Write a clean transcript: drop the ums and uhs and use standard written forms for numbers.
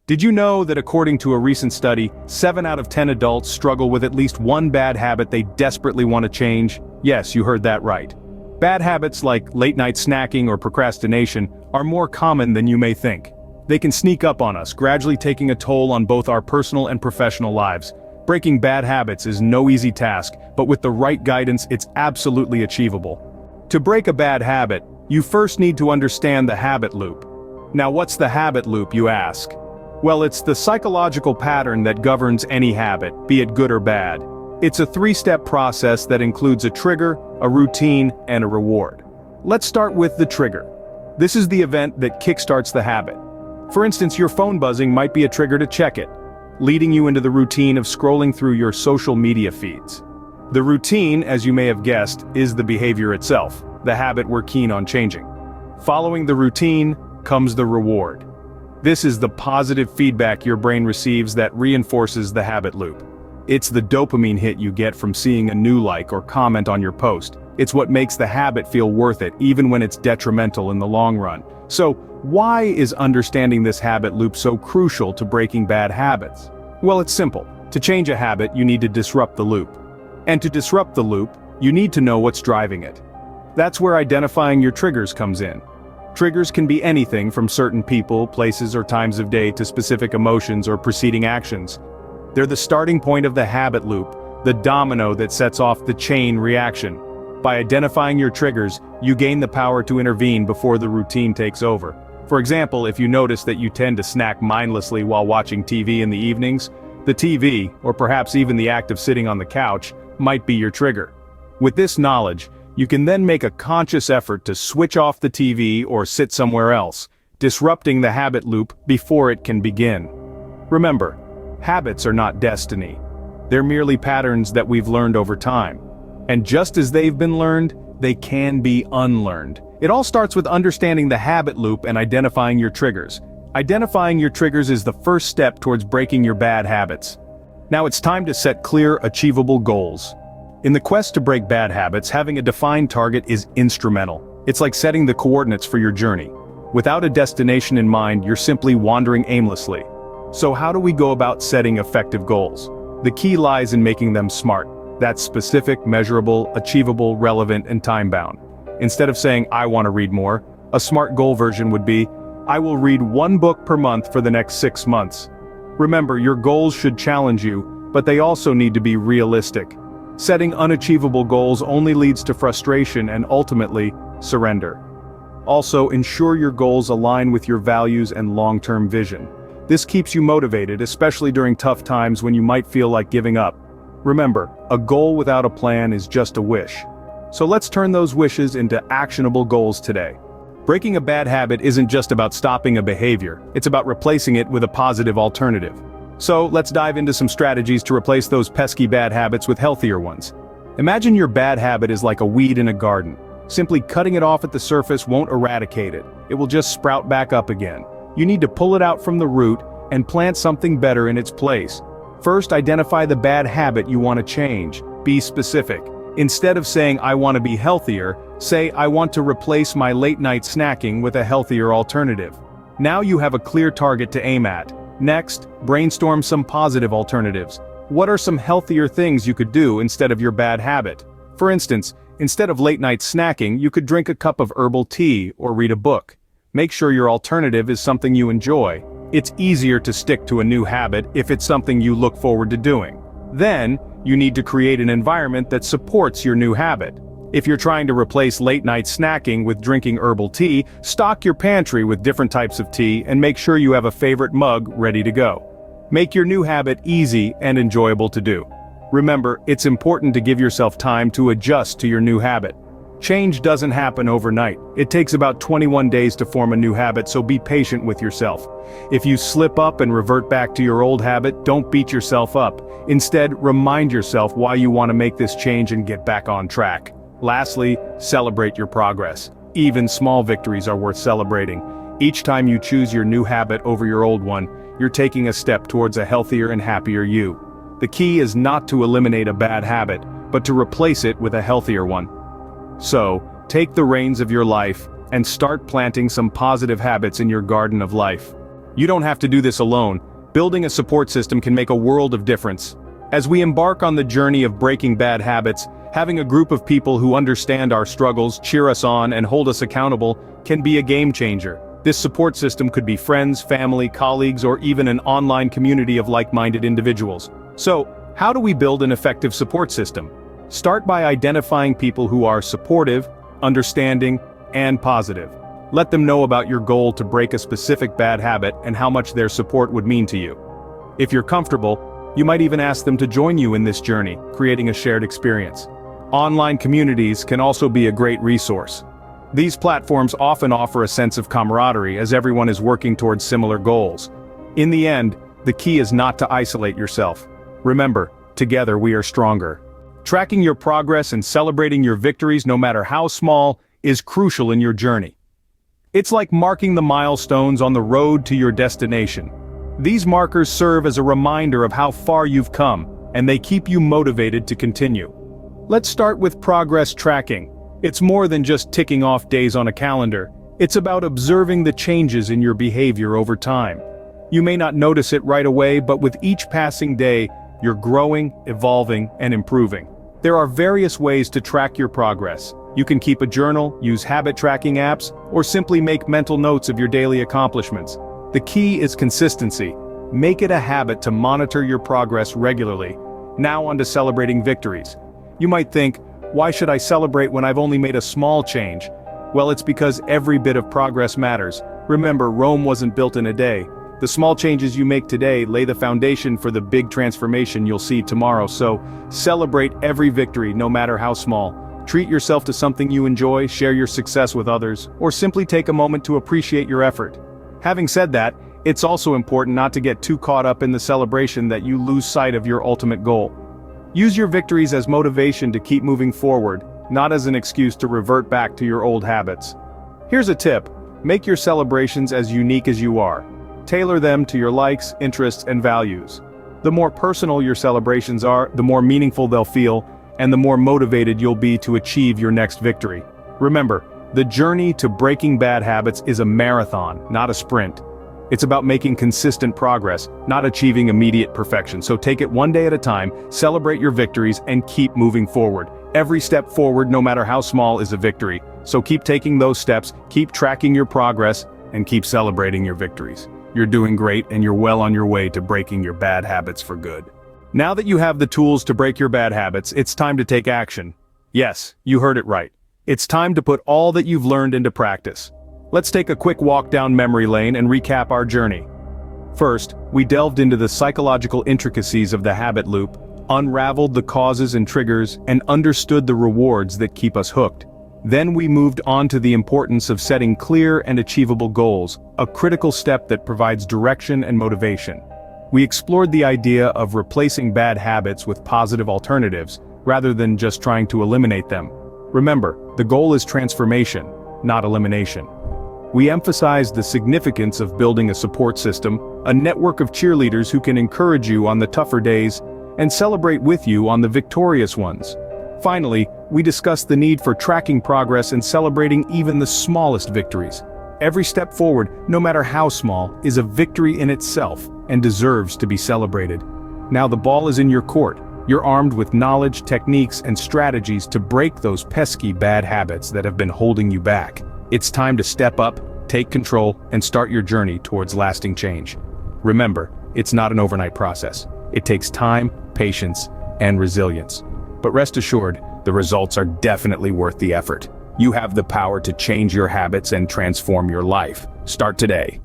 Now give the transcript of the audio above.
Did you know that according to a recent study, 7 out of 10 adults struggle with at least one bad habit they desperately want to change? Yes, you heard that right. Bad habits like late-night snacking or procrastination are more common than you may think. They can sneak up on us, gradually taking a toll on both our personal and professional lives. Breaking bad habits is no easy task, but with the right guidance, it's absolutely achievable. To break a bad habit, you first need to understand the habit loop. Now, what's the habit loop, you ask? Well, it's the psychological pattern that governs any habit, be it good or bad. It's a 3-step process that includes a trigger, a routine, and a reward. Let's start with the trigger. This is the event that kickstarts the habit. For instance, your phone buzzing might be a trigger to check it, leading you into the routine of scrolling through your social media feeds. The routine, as you may have guessed, is the behavior itself, the habit we're keen on changing. Following the routine comes the reward. This is the positive feedback your brain receives that reinforces the habit loop. It's the dopamine hit you get from seeing a new like or comment on your post. It's what makes the habit feel worth it, even when it's detrimental in the long run. So, why is understanding this habit loop so crucial to breaking bad habits? Well, it's simple. To change a habit, you need to disrupt the loop. And to disrupt the loop, you need to know what's driving it. That's where identifying your triggers comes in. Triggers can be anything from certain people, places, or times of day to specific emotions or preceding actions. They're the starting point of the habit loop, the domino that sets off the chain reaction. By identifying your triggers, you gain the power to intervene before the routine takes over. For example, if you notice that you tend to snack mindlessly while watching TV in the evenings, the TV, or perhaps even the act of sitting on the couch, might be your trigger. With this knowledge, you can then make a conscious effort to switch off the TV or sit somewhere else, disrupting the habit loop before it can begin. Remember, habits are not destiny. They're merely patterns that we've learned over time. And just as they've been learned, they can be unlearned. It all starts with understanding the habit loop and identifying your triggers. Identifying your triggers is the first step towards breaking your bad habits. Now it's time to set clear, achievable goals. In the quest to break bad habits, having a defined target is instrumental. It's like setting the coordinates for your journey. Without a destination in mind, you're simply wandering aimlessly. So how do we go about setting effective goals? The key lies in making them SMART. That's specific, measurable, achievable, relevant, and time-bound. Instead of saying, I want to read more, a SMART goal version would be, I will read 1 book per month for the next 6 months. Remember, your goals should challenge you, but they also need to be realistic. Setting unachievable goals only leads to frustration and ultimately, surrender. Also, ensure your goals align with your values and long-term vision. This keeps you motivated, especially during tough times when you might feel like giving up. Remember, a goal without a plan is just a wish. So let's turn those wishes into actionable goals today. Breaking a bad habit isn't just about stopping a behavior, it's about replacing it with a positive alternative. So let's dive into some strategies to replace those pesky bad habits with healthier ones. Imagine your bad habit is like a weed in a garden. Simply cutting it off at the surface won't eradicate it. It will just sprout back up again. You need to pull it out from the root and plant something better in its place. First, identify the bad habit you want to change. Be specific. Instead of saying, I want to be healthier, say, I want to replace my late-night snacking with a healthier alternative. Now you have a clear target to aim at. Next, brainstorm some positive alternatives. What are some healthier things you could do instead of your bad habit? For instance, instead of late-night snacking, you could drink a cup of herbal tea or read a book. Make sure your alternative is something you enjoy. It's easier to stick to a new habit if it's something you look forward to doing. Then, you need to create an environment that supports your new habit. If you're trying to replace late-night snacking with drinking herbal tea, stock your pantry with different types of tea and make sure you have a favorite mug ready to go. Make your new habit easy and enjoyable to do. Remember, it's important to give yourself time to adjust to your new habit. Change doesn't happen overnight. It takes about 21 days to form a new habit, so be patient with yourself. If you slip up and revert back to your old habit, don't beat yourself up. Instead, remind yourself why you want to make this change and get back on track. Lastly, celebrate your progress. Even small victories are worth celebrating. Each time you choose your new habit over your old one, you're taking a step towards a healthier and happier you. The key is not to eliminate a bad habit, but to replace it with a healthier one. So, take the reins of your life and start planting some positive habits in your garden of life. You don't have to do this alone. Building a support system can make a world of difference. As we embark on the journey of breaking bad habits, having a group of people who understand our struggles, cheer us on, and hold us accountable can be a game changer. This support system could be friends, family, colleagues, or even an online community of like-minded individuals. So, how do we build an effective support system? Start by identifying people who are supportive, understanding, and positive. Let them know about your goal to break a specific bad habit and how much their support would mean to you. If you're comfortable, you might even ask them to join you in this journey, creating a shared experience. Online communities can also be a great resource. These platforms often offer a sense of camaraderie as everyone is working towards similar goals. In the end, the key is not to isolate yourself. Remember, together we are stronger. Tracking your progress and celebrating your victories, no matter how small, is crucial in your journey. It's like marking the milestones on the road to your destination. These markers serve as a reminder of how far you've come, and they keep you motivated to continue. Let's start with progress tracking. It's more than just ticking off days on a calendar. It's about observing the changes in your behavior over time. You may not notice it right away, but with each passing day, you're growing, evolving, and improving. There are various ways to track your progress. You can keep a journal, use habit tracking apps, or simply make mental notes of your daily accomplishments. The key is consistency. Make it a habit to monitor your progress regularly. Now on to celebrating victories. You might think, why should I celebrate when I've only made a small change? Well, it's because every bit of progress matters. Remember, Rome wasn't built in a day. The small changes you make today lay the foundation for the big transformation you'll see tomorrow, so celebrate every victory, no matter how small. Treat yourself to something you enjoy, share your success with others, or simply take a moment to appreciate your effort. Having said that, it's also important not to get too caught up in the celebration that you lose sight of your ultimate goal. Use your victories as motivation to keep moving forward, not as an excuse to revert back to your old habits. Here's a tip: make your celebrations as unique as you are. Tailor them to your likes, interests, and values. The more personal your celebrations are, the more meaningful they'll feel, and the more motivated you'll be to achieve your next victory. Remember, the journey to breaking bad habits is a marathon, not a sprint. It's about making consistent progress, not achieving immediate perfection. So take it one day at a time, celebrate your victories, and keep moving forward. Every step forward, no matter how small, is a victory. So keep taking those steps, keep tracking your progress, and keep celebrating your victories. You're doing great, and you're well on your way to breaking your bad habits for good. Now that you have the tools to break your bad habits, it's time to take action. Yes, you heard it right. It's time to put all that you've learned into practice. Let's take a quick walk down memory lane and recap our journey. First, we delved into the psychological intricacies of the habit loop, unraveled the causes and triggers, and understood the rewards that keep us hooked. Then we moved on to the importance of setting clear and achievable goals, a critical step that provides direction and motivation. We explored the idea of replacing bad habits with positive alternatives, rather than just trying to eliminate them. Remember, the goal is transformation, not elimination. We emphasized the significance of building a support system, a network of cheerleaders who can encourage you on the tougher days, and celebrate with you on the victorious ones. Finally, we discussed the need for tracking progress and celebrating even the smallest victories. Every step forward, no matter how small, is a victory in itself and deserves to be celebrated. Now the ball is in your court. You're armed with knowledge, techniques, and strategies to break those pesky bad habits that have been holding you back. It's time to step up, take control, and start your journey towards lasting change. Remember, it's not an overnight process. It takes time, patience, and resilience. But rest assured, the results are definitely worth the effort. You have the power to change your habits and transform your life. Start today.